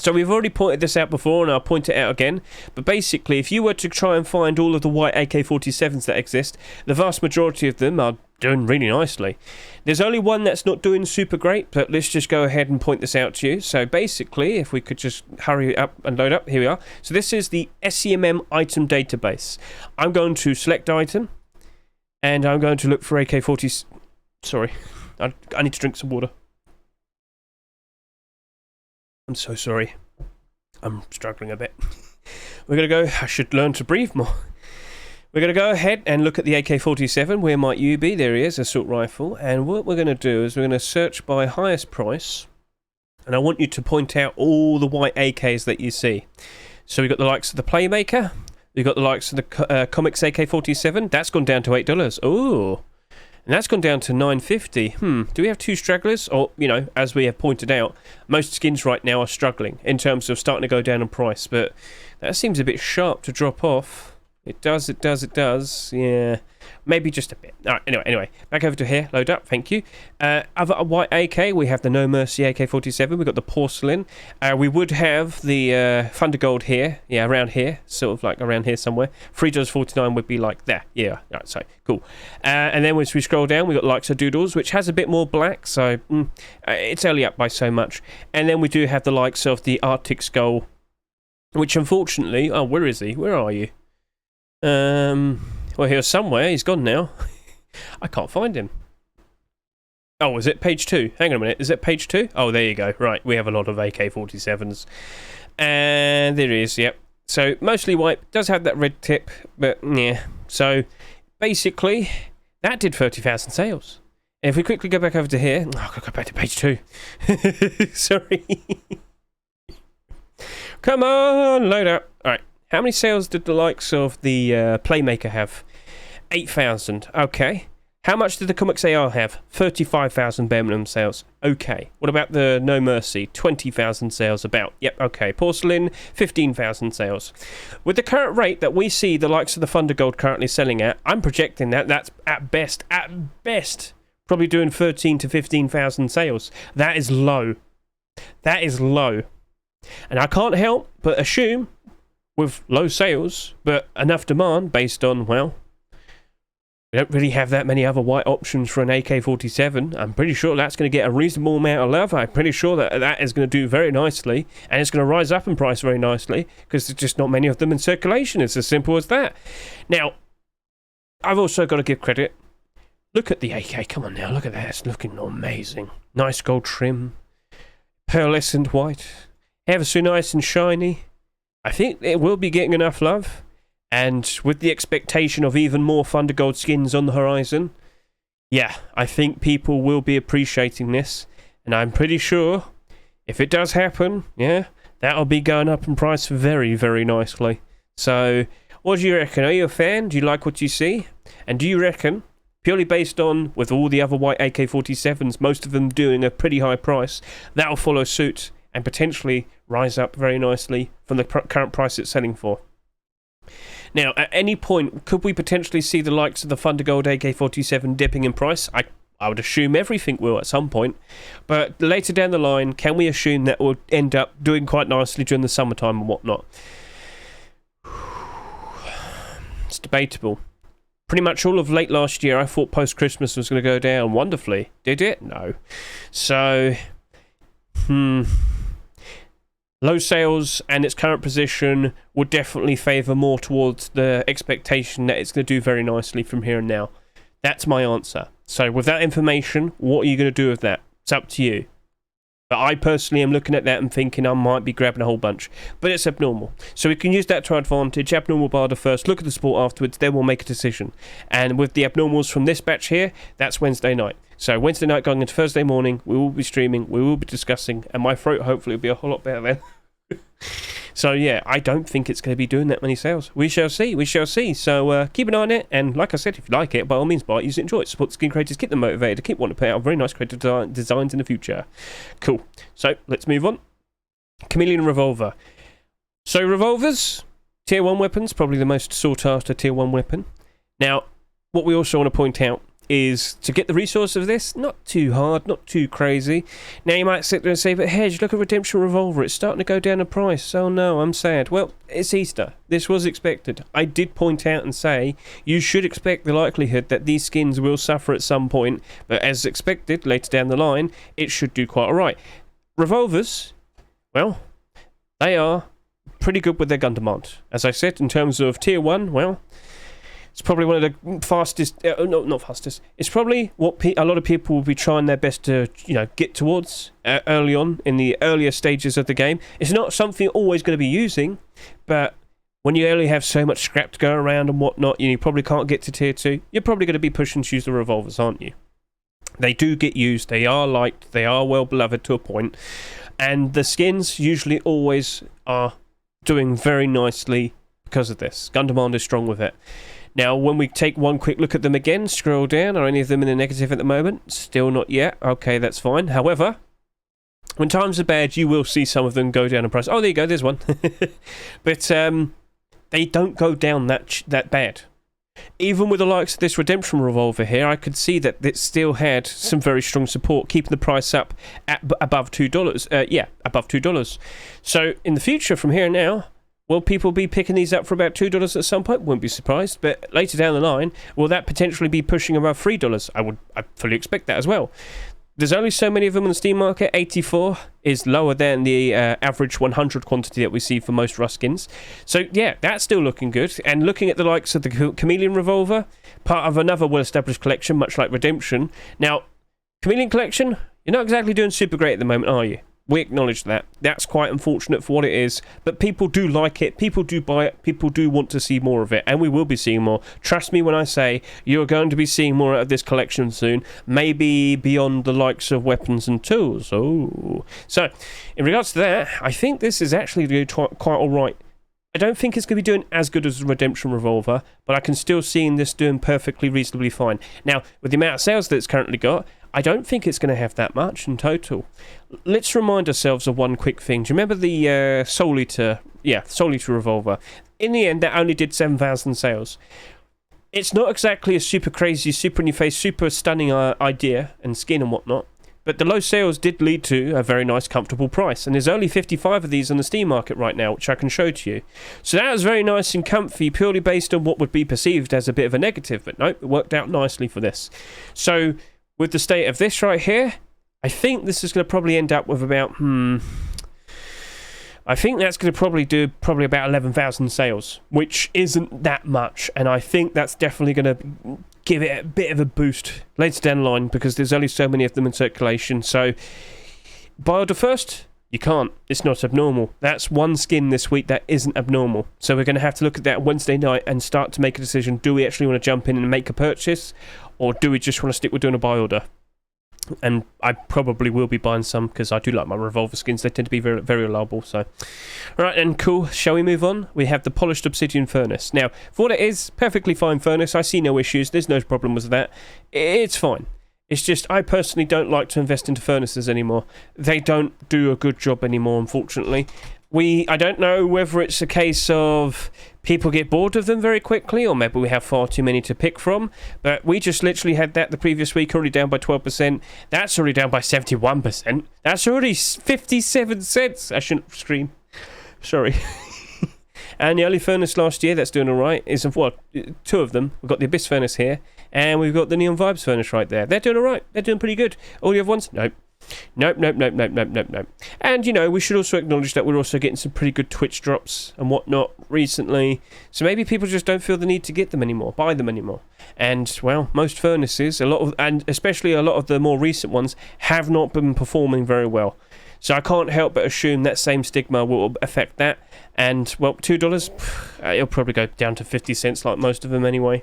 So we've already pointed this out before, and I'll point it out again. But basically, if you were to try and find all of the white AK-47s that exist, the vast majority of them are doing really nicely. There's only one that's not doing super great, but let's just go ahead and point this out to you. So basically, if we could just hurry up and load up, here we are. So this is the SEMM item database. I'm going to select item, and I'm going to look for AK-40... Sorry, I need to drink some water. I'm so sorry. I'm struggling a bit. We're going to go... I should learn to breathe more. We're going to go ahead and look at the AK-47. Where might you be? There he is, assault rifle. And what we're going to do is we're going to search by highest price. And I want you to point out all the white AKs that you see. So we've got the likes of the Playmaker. We've got the likes of the Comics AK-47. That's gone down to $8. Ooh. And that's gone down to $9.50. Do we have 2 stragglers? Or, you know, as we have pointed out, most skins right now are struggling in terms of starting to go down in price. But that seems a bit sharp to drop off. It does. Yeah, maybe just a bit. All right, anyway, back over to here. Load up, thank you. Other white AK, we have the No Mercy AK47. We've got the Porcelain. We would have the Thundergold here. Yeah, around here. Sort of like around here somewhere. $3.49 would be like there. Yeah, right, so cool. And then once we scroll down, we've got the likes of Doodles, which has a bit more black, so it's only up by so much. And then we do have the likes of the Arctic Skull, which unfortunately... Oh, where is he? Where are you? Well, he was somewhere. He's gone now. I can't find him. Oh, is it page 2? Hang on a minute. Is it page 2? Oh, there you go. Right, we have a lot of AK-47s. And there he is, yep. So, mostly white. Does have that red tip, but yeah. So, basically, that did 30,000 sales. And if we quickly go back over to here... Oh, I've got to go back to page 2. Sorry. Come on, load up. All right. How many sales did the likes of the Playmaker have? 8,000. Okay. How much did the Comics AR have? 35,000 bare minimum sales. Okay. What about the No Mercy? 20,000 sales about. Yep, okay. Porcelain, 15,000 sales. With the current rate that we see the likes of the Thundergold currently selling at, I'm projecting that that's at best, probably doing 13 to 15,000 sales. That is low. That is low. And I can't help but assume, with low sales, but enough demand based on, well, we don't really have that many other white options for an AK-47. I'm pretty sure that's going to get a reasonable amount of love. I'm pretty sure that that is going to do very nicely, and it's going to rise up in price very nicely, because there's just not many of them in circulation. It's as simple as that. Now, I've also got to give credit. Look at the AK. Come on now, look at that. It's looking amazing. Nice gold trim. Pearlescent white. Ever so nice and shiny. I think it will be getting enough love, and with the expectation of even more Thundergold skins on the horizon, yeah, I think people will be appreciating this, and I'm pretty sure if it does happen, yeah, that'll be going up in price very, very nicely. So, what do you reckon? Are you a fan? Do you like what you see? And do you reckon, purely based on, with all the other white AK-47s, most of them doing a pretty high price, that'll follow suit and potentially rise up very nicely from the current price it's selling for? Now, at any point, could we potentially see the likes of the Thundergold AK-47 dipping in price? I would assume everything will at some point. But later down the line, can we assume that will end up doing quite nicely during the summertime and whatnot? It's debatable. Pretty much all of late last year, I thought post-Christmas was going to go down wonderfully. Did it? No. So, low sales and its current position would definitely favour more towards the expectation that it's going to do very nicely from here and now. That's my answer. So with that information, what are you going to do with that? It's up to you. But I personally am looking at that and thinking I might be grabbing a whole bunch. But it's abnormal. So we can use that to our advantage. Abnormal barter first, look at the sport afterwards, then we'll make a decision. And with the abnormals from this batch here, that's Wednesday night. So Wednesday night going into Thursday morning, we will be streaming, we will be discussing, and my throat hopefully will be a whole lot better then. So yeah, I don't think it's going to be doing that many sales. We shall see, we shall see. So keep an eye on it, and like I said, if you like it, by all means buy it, use it, enjoy it. Support skin creators, keep them motivated to keep wanting to put out very nice creative designs in the future. Cool. So let's move on. Chameleon Revolver. So revolvers, tier 1 weapons, probably the most sought after tier 1 weapon. Now, what we also want to point out is to get the resource of this, not too hard, not too crazy. Now you might sit there and say, but Hedge, look at Redemption Revolver, it's starting to go down in price. Oh no, I'm sad. Well, it's Easter. This was expected. I did point out and say, you should expect the likelihood that these skins will suffer at some point, but as expected, later down the line, it should do quite alright. Revolvers, well, they are pretty good with their gun demand. As I said, in terms of tier 1, well, it's probably one of the fastest, not fastest, it's probably what a lot of people will be trying their best to, get towards early on, in the earlier stages of the game. It's not something you're always going to be using, but when you only have so much scrap to go around and whatnot, you probably can't get to tier 2, you're probably going to be pushing to use the revolvers, aren't you? They do get used, they are liked, they are well beloved to a point, and the skins usually always are doing very nicely because of this. Gun demand is strong with it. Now, when we take one quick look at them again, scroll down, are any of them in the negative at the moment? Still not yet. Okay, that's fine. However, when times are bad, you will see some of them go down in price. Oh, there you go, there's one. But they don't go down that bad. Even with the likes of this Redemption Revolver here, I could see that it still had some very strong support, keeping the price up at above $2. Above $2. So in the future, from here now, will people be picking these up for about $2 at some point? Wouldn't be surprised. But later down the line, will that potentially be pushing above $3? I fully expect that as well. There's only so many of them in the Steam market. 84 is lower than the average 100 quantity that we see for most Rust skins. So yeah, that's still looking good. And looking at the likes of the Chameleon Revolver, part of another well-established collection, much like Redemption. Now, Chameleon Collection, you're not exactly doing super great at the moment, are you? We acknowledge that. That's quite unfortunate for what it is. But people do like it. People do buy it. People do want to see more of it. And we will be seeing more. Trust me when I say you're going to be seeing more out of this collection soon. Maybe beyond the likes of weapons and tools. Oh. So, in regards to that, I think this is actually going to be quite alright. I don't think it's going to be doing as good as the Redemption Revolver, but I can still see this doing perfectly reasonably fine. Now, with the amount of sales that it's currently got, I don't think it's going to have that much in total. Let's remind ourselves of one quick thing. Do you remember the Soul Eater Revolver? In the end, that only did 7,000 sales. It's not exactly a super crazy, super in your face, super stunning idea and skin and whatnot, but the low sales did lead to a very nice, comfortable price. And there's only 55 of these on the Steam market right now, which I can show to you. So that was very nice and comfy, purely based on what would be perceived as a bit of a negative. But nope, it worked out nicely for this. So with the state of this right here, I think this is going to probably end up with about, I think that's going to do about 11,000 sales, which isn't that much. And I think that's definitely going to give it a bit of a boost later down the line, because there's only so many of them in circulation. So buy order first, you can't. It's not abnormal. That's one skin this week that isn't abnormal. So we're going to have to look at that Wednesday night and start to make a decision. Do we actually want to jump in and make a purchase, or do we just want to stick with doing a buy order? And I probably will be buying some, because I do like my Revolver skins. They tend to be very, very reliable. So, all right, then, cool. Shall we move on? We have the Polished Obsidian Furnace. Now, for what it is, perfectly fine furnace. I see no issues. There's no problem with that. It's fine. It's just, I personally don't like to invest into furnaces anymore. They don't do a good job anymore, unfortunately. I don't know whether it's a case of people get bored of them very quickly, or maybe we have far too many to pick from, but we just literally had that the previous week, already down by 12%. That's already down by 71%. That's already 57 cents. I shouldn't scream. Sorry. And the early furnace last year, that's doing alright, is of what? Two of them. We've got the Abyss furnace here, and we've got the Neon Vibes furnace right there. They're doing alright. They're doing pretty good. All the other ones? Nope. Nope. And, you know, we should also acknowledge that we're also getting some pretty good Twitch drops and whatnot recently. So maybe people just don't feel the need to get them anymore, buy them anymore. And, well, most furnaces, and especially a lot of the more recent ones, have not been performing very well. So I can't help but assume that same stigma will affect that. And, well, $2, it'll probably go down to 50 cents like most of them anyway.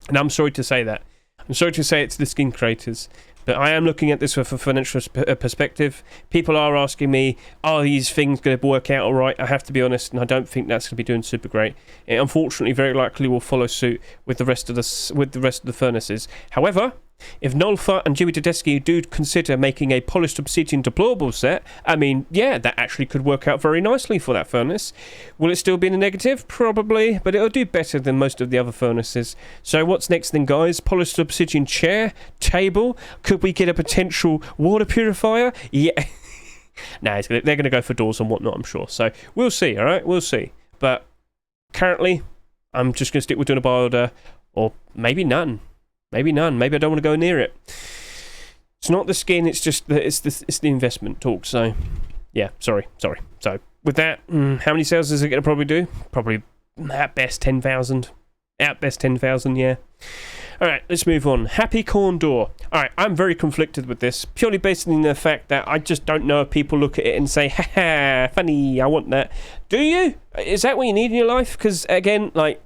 And I'm sorry to say that. I'm sorry to say it to the skin creators. But I am looking at this with a financial perspective. People are asking me, are these things going to work out all right? I have to be honest, and I don't think that's going to be doing super great. It unfortunately very likely will follow suit with the rest of the furnaces. However, if Nolfa and Jimmy Tedeschi do consider making a Polished Obsidian deployable set, I mean, yeah, that actually could work out very nicely for that furnace. Will it still be in the negative? Probably, but it'll do better than most of the other furnaces. So what's next then, guys? Polished Obsidian chair? Table? Could we get a potential water purifier? Yeah. Nah, they're going to go for doors and whatnot, I'm sure. So we'll see, alright? We'll see. But currently, I'm just going to stick with doing a buy order, or maybe none. Maybe none. Maybe I don't want to go near it. It's not the skin, it's just it's the investment talk. So, yeah, sorry. So, with that, how many sales is it going to probably do? Probably at best 10,000. At best 10,000, yeah. Alright, let's move on. Happy Corn Door. Alright, I'm very conflicted with this, purely based on the fact that I just don't know if people look at it and say, haha, funny, I want that. Do you? Is that what you need in your life? Because, again, like...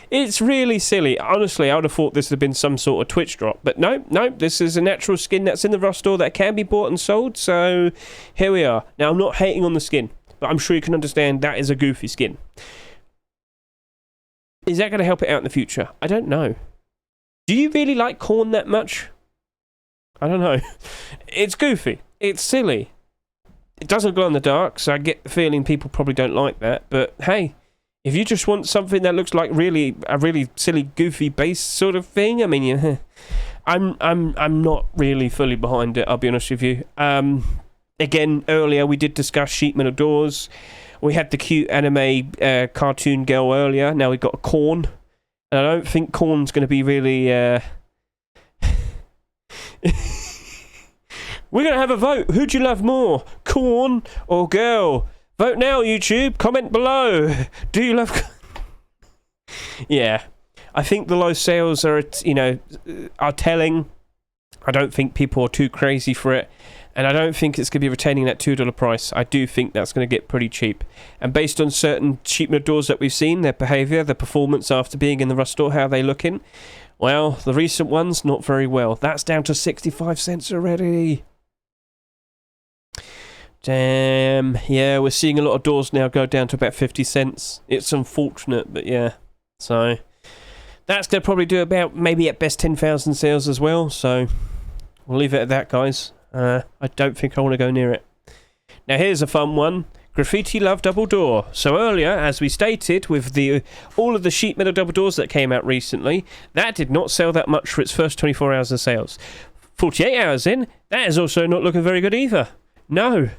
It's really silly. Honestly, I would have thought this would have been some sort of Twitch drop. But no, this is a natural skin that's in the Rust store that can be bought and sold. So, here we are. Now, I'm not hating on the skin, but I'm sure you can understand that is a goofy skin. Is that going to help it out in the future? I don't know. Do you really like corn that much? I don't know. It's goofy. It's silly. It doesn't glow in the dark, so I get the feeling people probably don't like that. But hey, if you just want something that looks like a really silly, goofy base sort of thing, I mean, yeah, I'm not really fully behind it. I'll be honest with you. Again, earlier we did discuss sheet metal doors. We had the cute anime cartoon girl earlier. Now we've got a corn, and I don't think corn's going to be really. We're going to have a vote. Who'd you love more, corn or girl? Vote now, YouTube. Comment below. Do you love... Yeah. I think the low sales are telling. I don't think people are too crazy for it. And I don't think it's going to be retaining that $2 price. I do think that's going to get pretty cheap. And based on certain sheet metal doors that we've seen, their behaviour, their performance after being in the rust store, how they looking, well, the recent ones, not very well. That's down to 65 cents already. Damn. Yeah, we're seeing a lot of doors now go down to about 50 cents. It's unfortunate, but yeah. So, that's going to probably do about, maybe at best, 10,000 sales as well. So, we'll leave it at that, guys. I don't think I want to go near it. Now, here's a fun one. Graffiti Love Double Door. So earlier, as we stated, with all of the sheet metal double doors that came out recently, that did not sell that much for its first 24 hours of sales. 48 hours in, that is also not looking very good either. No.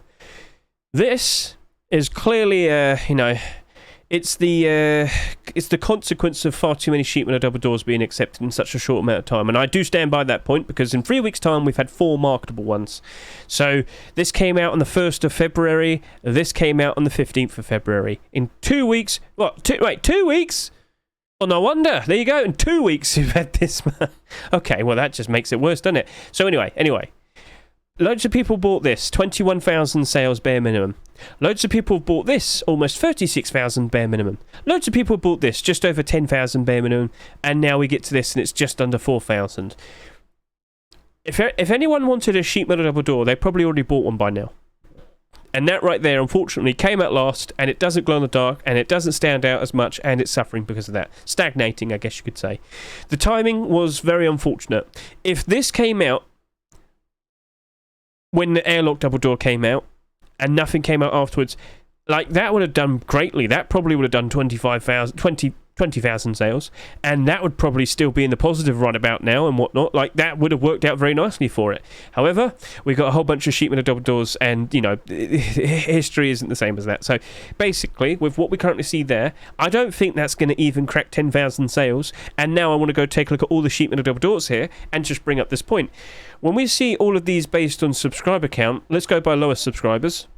This is clearly, it's the consequence of far too many sheet metal double doors being accepted in such a short amount of time. And I do stand by that point, because in 3 weeks' time, we've had 4 marketable ones. So this came out on the 1st of February. This came out on the 15th of February. In 2 weeks... What? 2 weeks? Oh, no wonder. There you go. In 2 weeks, you've had this. Okay, well, that just makes it worse, doesn't it? So anyway. Loads of people bought this, 21,000 sales bare minimum. Loads of people bought this, almost 36,000 bare minimum. Loads of people bought this, just over 10,000 bare minimum. And now we get to this and it's just under 4,000. If anyone wanted a sheet metal double door, they probably already bought one by now. And that right there, unfortunately, came out last, and it doesn't glow in the dark, and it doesn't stand out as much, and it's suffering because of that. Stagnating, I guess you could say. The timing was very unfortunate. If this came out when the airlock double door came out, and nothing came out afterwards, like, that would have done greatly. That probably would have done 20,000 sales, and that would probably still be in the positive right about now and whatnot. Like, that would have worked out very nicely for it. However, we got a whole bunch of sheet metal double doors, and, history isn't the same as that. So, basically, with what we currently see there, I don't think that's going to even crack 10,000 sales, and now I want to go take a look at all the sheet metal double doors here, and just bring up this point. When we see all of these based on subscriber count, let's go by lowest subscribers.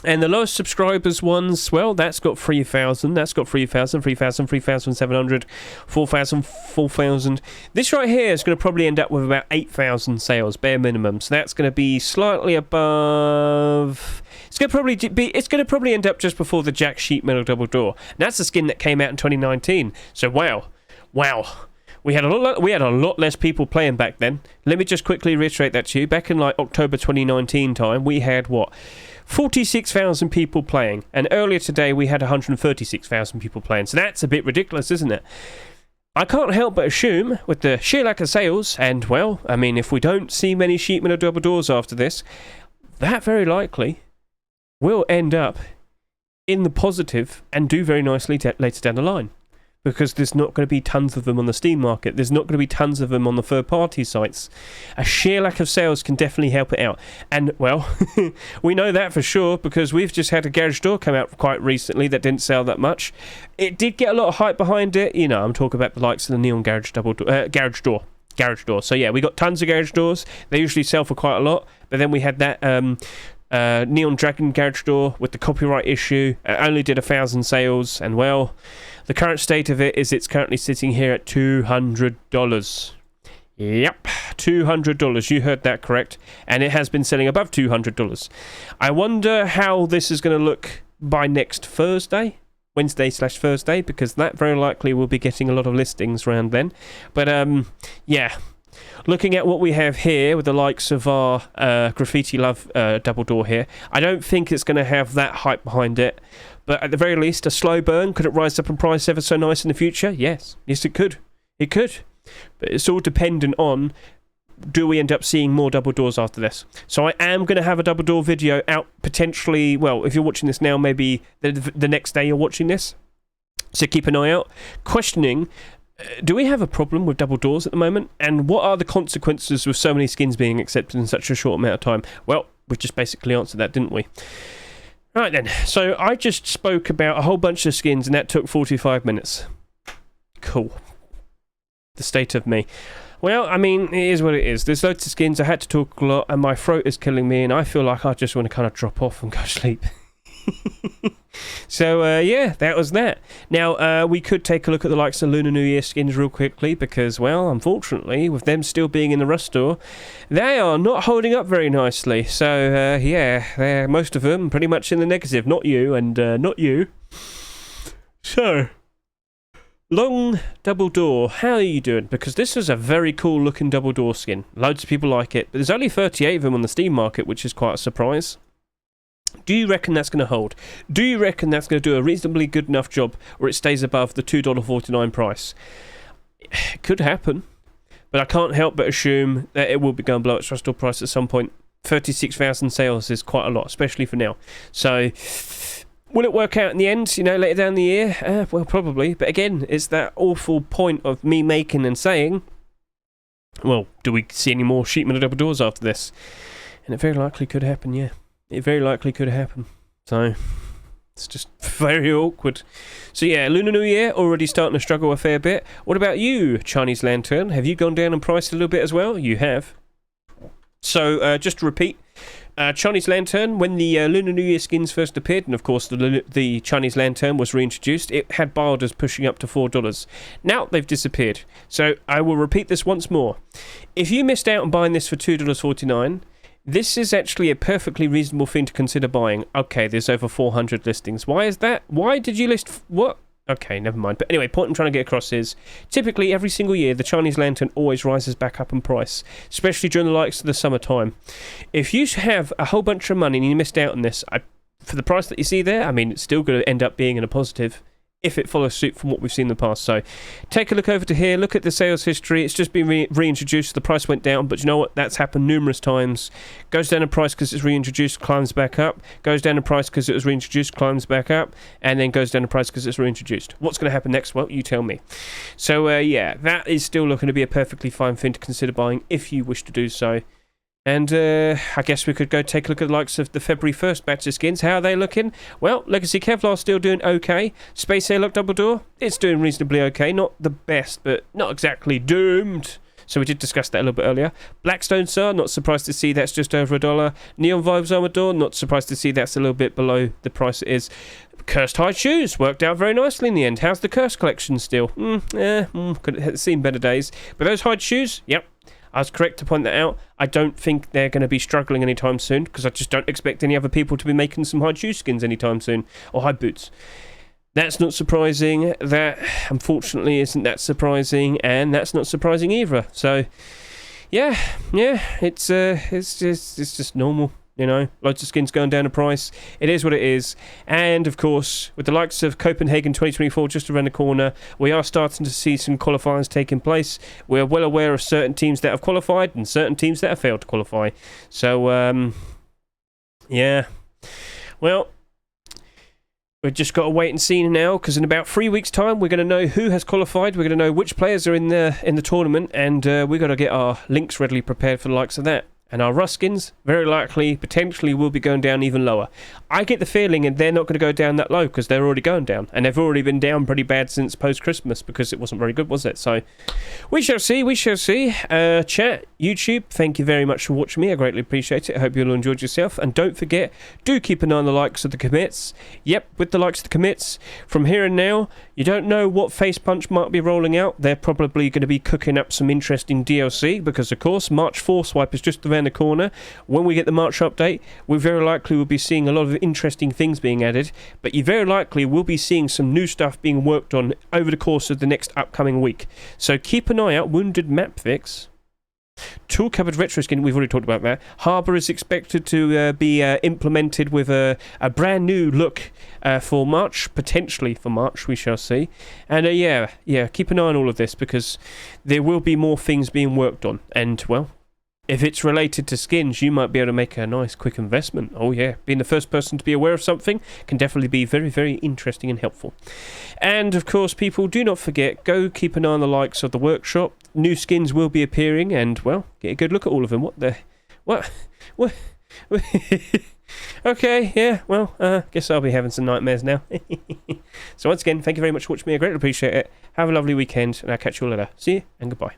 And the lowest subscribers ones, well, that's got 3,000, that's got 3,000, 3,000, 3,700, 4,000, 4,000. This right here is going to probably end up with about 8,000 sales, bare minimum. So that's going to be slightly above... It's going to probably end up just before the Jack Sheet Metal Double Door. And that's the skin that came out in 2019. So wow. We had a lot less people playing back then. Let me just quickly reiterate that to you. Back in like October 2019 time, we had what? 46,000 people playing. And earlier today, we had 136,000 people playing. So that's a bit ridiculous, isn't it? I can't help but assume, with the sheer lack of sales, and well, I mean, if we don't see many sheet metal double doors after this, that very likely will end up in the positive and do very nicely later down the line. Because there's not going to be tons of them on the Steam market. There's not going to be tons of them on the third-party sites. A sheer lack of sales can definitely help it out. And, well, we know that for sure because we've just had a garage door come out quite recently that didn't sell that much. It did get a lot of hype behind it. I'm talking about the likes of the Neon Garage Garage door. So, yeah, we got tons of garage doors. They usually sell for quite a lot. But then we had that... Neon Dragon garage door with the copyright issue. It only did 1,000 sales, and well, the current state of it is it's currently sitting here at $200. Yep, $200. You heard that correct, and it has been selling above $200. I wonder how this is going to look by next Thursday, Wednesday/Thursday, because that very likely will be getting a lot of listings around then. But yeah. Looking at what we have here with the likes of our Graffiti Love double door here, I don't think it's going to have that hype behind it. But at the very least, a slow burn. Could it rise up in price ever so nice in the future? Yes. Yes, it could. It could. But it's all dependent on do we end up seeing more double doors after this? So I am going to have a double door video out potentially, well, if you're watching this now, maybe the next day you're watching this. So keep an eye out. Questioning, do we have a problem with double doors at the moment? And what are the consequences with so many skins being accepted in such a short amount of time? Well, we just basically answered that, didn't we? Right then, so I just spoke about a whole bunch of skins and that took 45 minutes. Cool. The state of me. Well, I mean, it is what it is. There's loads of skins, I had to talk a lot, and my throat is killing me, and I feel like I just want to kind of drop off and go sleep. So, yeah, that was that. Now, we could take a look at the likes of Lunar New Year skins real quickly, because, well, unfortunately, with them still being in the Rust store, they are not holding up very nicely. So, yeah, they're, most of them pretty much in the negative. Not you, and not you. So... Long double door, how are you doing? Because this is a very cool looking double door skin. Loads of people like it, but there's only 38 of them on the Steam market, which is quite a surprise. Do you reckon that's going to hold? Do you reckon that's going to do a reasonably good enough job where it stays above the $2.49 price? It could happen, but I can't help but assume that it will be going below its store price at some point. 36,000 sales is quite a lot, especially for now. So... will it work out in the end, you know, later down the year? Well, probably. But again, it's that awful point of me making and saying, well, do we see any more sheepmen double doors after this? And it very likely could happen, yeah. It very likely could happen. So, it's just very awkward. So yeah, Lunar New Year, already starting to struggle a fair bit. What about you, Chinese Lantern? Have you gone down in price a little bit as well? You have. So, just to repeat, Chinese Lantern, when the Lunar New Year skins first appeared, and of course the Chinese Lantern was reintroduced, it had bar orders pushing up to $4. Now they've disappeared. So I will repeat this once more. If you missed out on buying this for $2.49, this is actually a perfectly reasonable thing to consider buying. Okay, there's over 400 listings. Why is that? Why did you list... what? Okay, never mind. But anyway, point I'm trying to get across is, typically every single year, the Chinese Lantern always rises back up in price, especially during the likes of the summertime. If you have a whole bunch of money and you missed out on this, for the price that you see there, I mean, it's still going to end up being in a positive, if it follows suit from what we've seen in the past. So take a look over to here, look at the sales history. It's just been reintroduced, the price went down, but you know what, that's happened numerous times. Goes down in price because it's reintroduced, climbs back up, goes down in price because it was reintroduced, climbs back up, and then goes down in price because it's reintroduced. What's going to happen next? Well, you tell me. So yeah, that is still looking to be a perfectly fine thing to consider buying if you wish to do so. And I guess we could go take a look at the likes of the February 1st batch of skins. How are they looking? Well, Legacy Kevlar's still doing okay. Space Airlock Double Door, it's doing reasonably okay. Not the best, but not exactly doomed. So we did discuss that a little bit earlier. Blackstone Star, not surprised to see that's just over $1. Neon Vibes Armored Door, not surprised to see that's a little bit below the price it is. Cursed Hide Shoes, worked out very nicely in the end. How's the Cursed collection still? Could have seen better days. But those Hide Shoes, yep. I was correct to point that out. I don't think they're going to be struggling anytime soon, because I just don't expect any other people to be making some hide shoe skins anytime soon, or hide boots. That's not surprising. That, unfortunately, isn't that surprising, and that's not surprising either. So, yeah, it's just normal. You know, loads of skins going down in price. It is what it is. And, of course, with the likes of Copenhagen 2024 just around the corner, we are starting to see some qualifiers taking place. We're well aware of certain teams that have qualified and certain teams that have failed to qualify. So, yeah. Well, we've just got to wait and see now, because in about 3 weeks' time, we're going to know who has qualified. We're going to know which players are in the tournament, and we've got to get our links readily prepared for the likes of that. And our Rust skins, very likely, potentially, will be going down even lower. I get the feeling that they're not going to go down that low, because they're already going down. And they've already been down pretty bad since post-Christmas, because it wasn't very good, was it? So, we shall see, we shall see. Chat, YouTube, thank you very much for watching me. I greatly appreciate it. I hope you all enjoyed yourself. And don't forget, do keep an eye on the likes of the commits. Yep, with the likes of the commits, from here and now, you don't know what Face Punch might be rolling out. They're probably going to be cooking up some interesting DLC, because, of course, March 4 Swipe is just around the corner. When we get the March update, we very likely will be seeing a lot of interesting things being added, but you very likely will be seeing some new stuff being worked on over the course of the next upcoming week. So keep an eye out. Wounded Map Fix. Tool Cupboard Retro Skin, we've already talked about that. Harbour is expected to be implemented with a brand new look for March, potentially for March, we shall see. And yeah, keep an eye on all of this, because there will be more things being worked on. And, well, If it's related to skins, you might be able to make a nice quick investment. Oh yeah, being the first person to be aware of something can definitely be very, very interesting and helpful. And of course, people, do not forget, go keep an eye on the likes of the workshop. New skins will be appearing, and well, get a good look at all of them. What? Okay, yeah, well, guess I'll be having some nightmares now. So once again, thank you very much for watching me. I greatly appreciate it. Have a lovely weekend, and I'll catch you all later. See you, and goodbye.